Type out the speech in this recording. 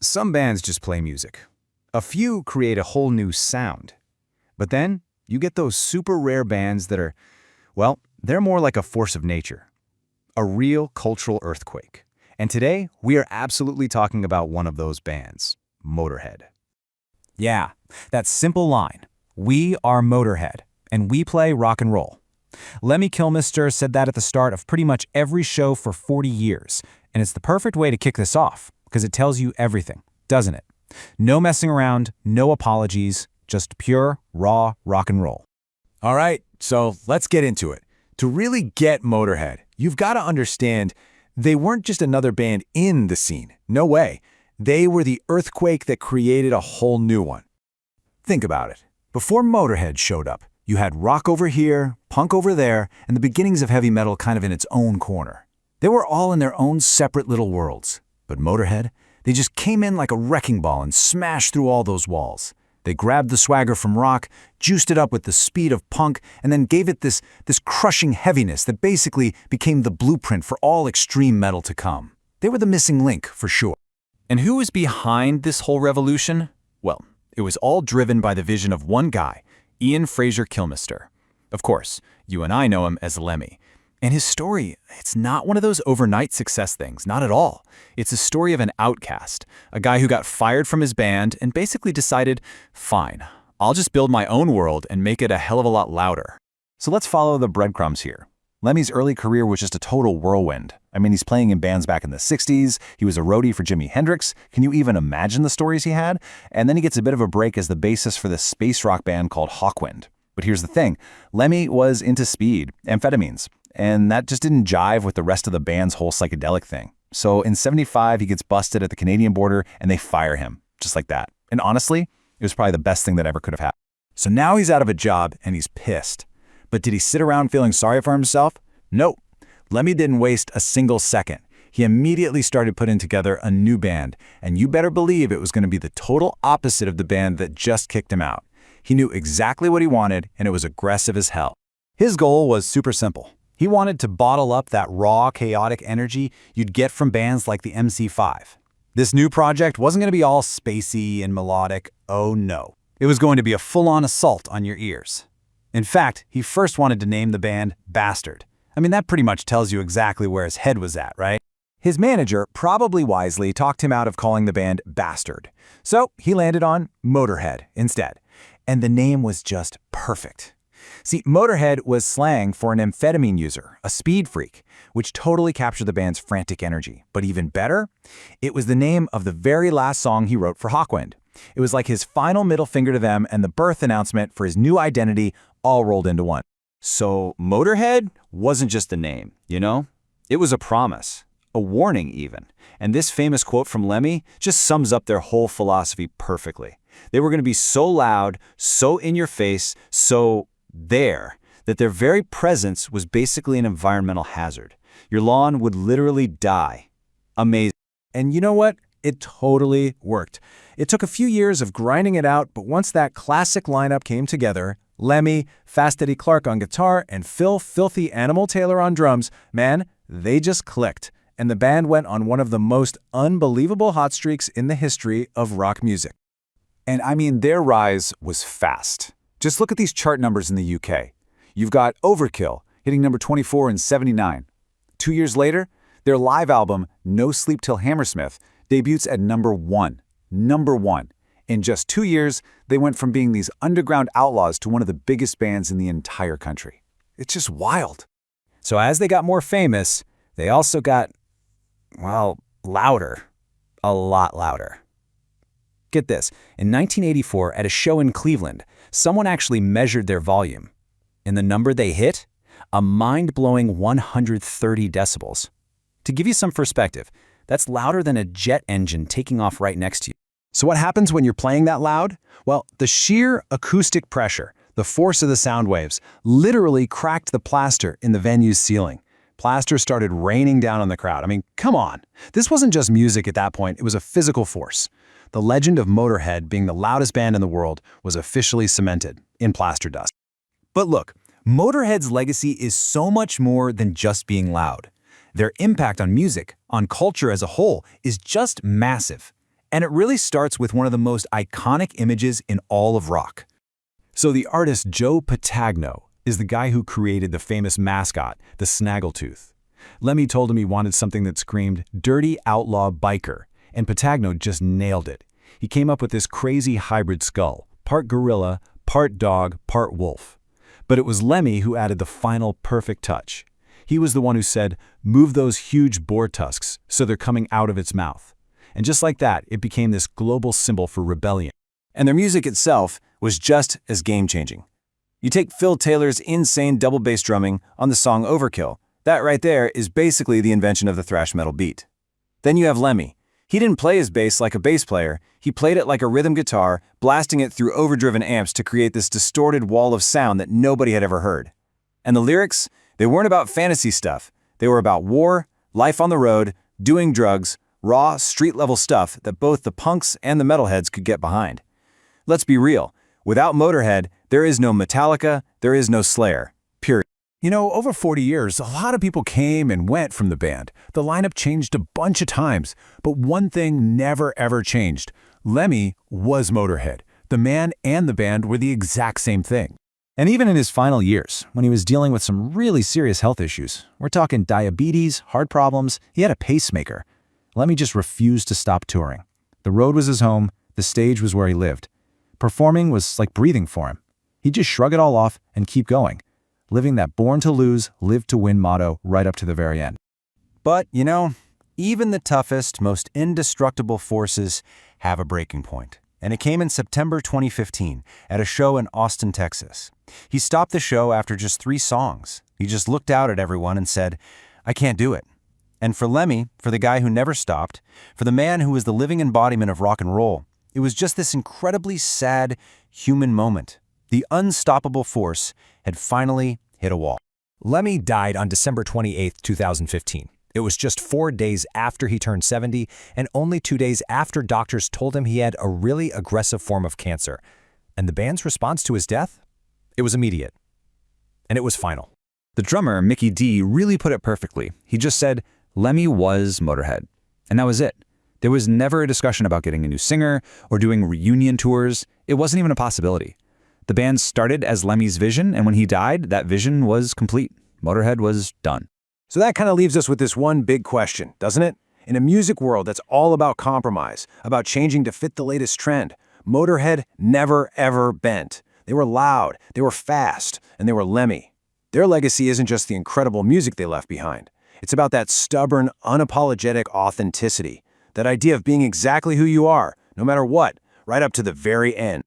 Some bands just play music. A few create a whole new sound. But then, you get those super rare bands that are, well, they're more like a force of nature. A real cultural earthquake. And today, we are absolutely talking about one of those bands, Motörhead. Yeah, that simple line. We are Motörhead, and we play rock and roll. Lemmy Kilmister said that at the start of pretty much every show for 40 years, and it's the perfect way to kick this off, because it tells you everything, doesn't it? No messing around, no apologies, just pure, raw rock and roll. All right, so let's get into it. To really get Motörhead, you've got to understand they weren't just another band in the scene. No way. They were the earthquake that created a whole new one. Think about it. Before Motörhead showed up, you had rock over here, punk over there, and the beginnings of heavy metal kind of in its own corner. They were all in their own separate little worlds. But Motörhead, they just came in like a wrecking ball and smashed through all those walls. They grabbed the swagger from rock, juiced it up with the speed of punk, and then gave it this crushing heaviness that basically became the blueprint for all extreme metal to come. They were the missing link, for sure. And who was behind this whole revolution? Well, it was all driven by the vision of one guy, Ian Fraser Kilmister. Of course, you and I know him as Lemmy. And his story, it's not one of those overnight success things, not at all. It's a story of an outcast, a guy who got fired from his band and basically decided, fine, I'll just build my own world and make it a hell of a lot louder. So let's follow the breadcrumbs here. Lemmy's early career was just a total whirlwind. I mean, he's playing in bands back in the 60s, he was a roadie for Jimi Hendrix, can you even imagine the stories he had? And then he gets a bit of a break as the bassist for this space rock band called Hawkwind. But here's the thing, Lemmy was into speed, amphetamines, and that just didn't jive with the rest of the band's whole psychedelic thing. So in '75, he gets busted at the Canadian border and they fire him, just like that. And honestly, it was probably the best thing that ever could have happened. So now he's out of a job and he's pissed. But did he sit around feeling sorry for himself? Nope. Lemmy didn't waste a single second. He immediately started putting together a new band, and you better believe it was going to be the total opposite of the band that just kicked him out. He knew exactly what he wanted, and it was aggressive as hell. His goal was super simple. He wanted to bottle up that raw, chaotic energy you'd get from bands like the MC5. This new project wasn't going to be all spacey and melodic. Oh no. It was going to be a full-on assault on your ears. In fact, he first wanted to name the band Bastard. I mean, that pretty much tells you exactly where his head was at, right? His manager, probably wisely, talked him out of calling the band Bastard. So he landed on Motörhead instead. And the name was just perfect. See, Motörhead was slang for an amphetamine user, a speed freak, which totally captured the band's frantic energy. But even better, it was the name of the very last song he wrote for Hawkwind. It was like his final middle finger to them and the birth announcement for his new identity all rolled into one. So Motörhead wasn't just a name, It was a promise, a warning even. And this famous quote from Lemmy just sums up their whole philosophy perfectly. They were going to be so loud, so in your face, so there, that their very presence was basically an environmental hazard. Your lawn would literally die. Amazing. And you know what? It totally worked. It took a few years of grinding it out, but once that classic lineup came together, Lemmy, Fast Eddie Clarke on guitar, and Phil "Filthy" Animal Taylor on drums, man, they just clicked. And the band went on one of the most unbelievable hot streaks in the history of rock music. And I mean, their rise was fast. Just look at these chart numbers in the UK. You've got Overkill hitting number 24 in '79. 2 years later, their live album, No Sleep Till Hammersmith, debuts at number 1. Number 1. In just 2 years, they went from being these underground outlaws to one of the biggest bands in the entire country. It's just wild. So as they got more famous, they also got, well, louder. A lot louder. Get this, in 1984, at a show in Cleveland, someone actually measured their volume. And the number they hit? A mind-blowing 130 decibels. To give you some perspective, that's louder than a jet engine taking off right next to you. So what happens when you're playing that loud? Well, the sheer acoustic pressure, the force of the sound waves, literally cracked the plaster in the venue's ceiling. Plaster started raining down on the crowd. I mean, come on. This wasn't just music at that point, it was a physical force. The legend of Motörhead being the loudest band in the world was officially cemented in plaster dust. But look, Motörhead's legacy is so much more than just being loud. Their impact on music, on culture as a whole, is just massive. And it really starts with one of the most iconic images in all of rock. So the artist Joe Patagno is the guy who created the famous mascot, the Snaggletooth. Lemmy told him he wanted something that screamed, "Dirty Outlaw Biker," and Patagno just nailed it. He came up with this crazy hybrid skull, part gorilla, part dog, part wolf. But it was Lemmy who added the final perfect touch. He was the one who said, "Move those huge boar tusks so they're coming out of its mouth." And just like that, it became this global symbol for rebellion. And their music itself was just as game-changing. You take Phil Taylor's insane double bass drumming on the song Overkill. That right there is basically the invention of the thrash metal beat. Then you have Lemmy. He didn't play his bass like a bass player. He played it like a rhythm guitar, blasting it through overdriven amps to create this distorted wall of sound that nobody had ever heard. And the lyrics? They weren't about fantasy stuff. They were about war, life on the road, doing drugs, raw, street-level stuff that both the punks and the metalheads could get behind. Let's be real. Without Motörhead, there is no Metallica, there is no Slayer. Period. You know, over 40 years, a lot of people came and went from the band. The lineup changed a bunch of times, but one thing never ever changed. Lemmy was Motörhead. The man and the band were the exact same thing. And even in his final years, when he was dealing with some really serious health issues, we're talking diabetes, heart problems, he had a pacemaker. Lemmy just refused to stop touring. The road was his home, the stage was where he lived. Performing was like breathing for him. He'd just shrug it all off and keep going, living that born to lose, live to win motto right up to the very end. But, you know, even the toughest, most indestructible forces have a breaking point. And it came in September 2015 at a show in Austin, Texas. He stopped the show after just 3 songs. He just looked out at everyone and said, "I can't do it." And for Lemmy, for the guy who never stopped, for the man who was the living embodiment of rock and roll, it was just this incredibly sad human moment. The unstoppable force had finally hit a wall. Lemmy died on December 28, 2015. It was just 4 days after he turned 70 and only 2 days after doctors told him he had a really aggressive form of cancer. And the band's response to his death? It was immediate. And it was final. The drummer, Mickey D, really put it perfectly. He just said, Lemmy was Motörhead. And that was it. There was never a discussion about getting a new singer or doing reunion tours. It wasn't even a possibility. The band started as Lemmy's vision, and when he died, that vision was complete. Motörhead was done. So that kind of leaves us with this one big question, doesn't it? In a music world that's all about compromise, about changing to fit the latest trend, Motörhead never ever bent. They were loud, they were fast, and they were Lemmy. Their legacy isn't just the incredible music they left behind. It's about that stubborn, unapologetic authenticity. That idea of being exactly who you are, no matter what, right up to the very end.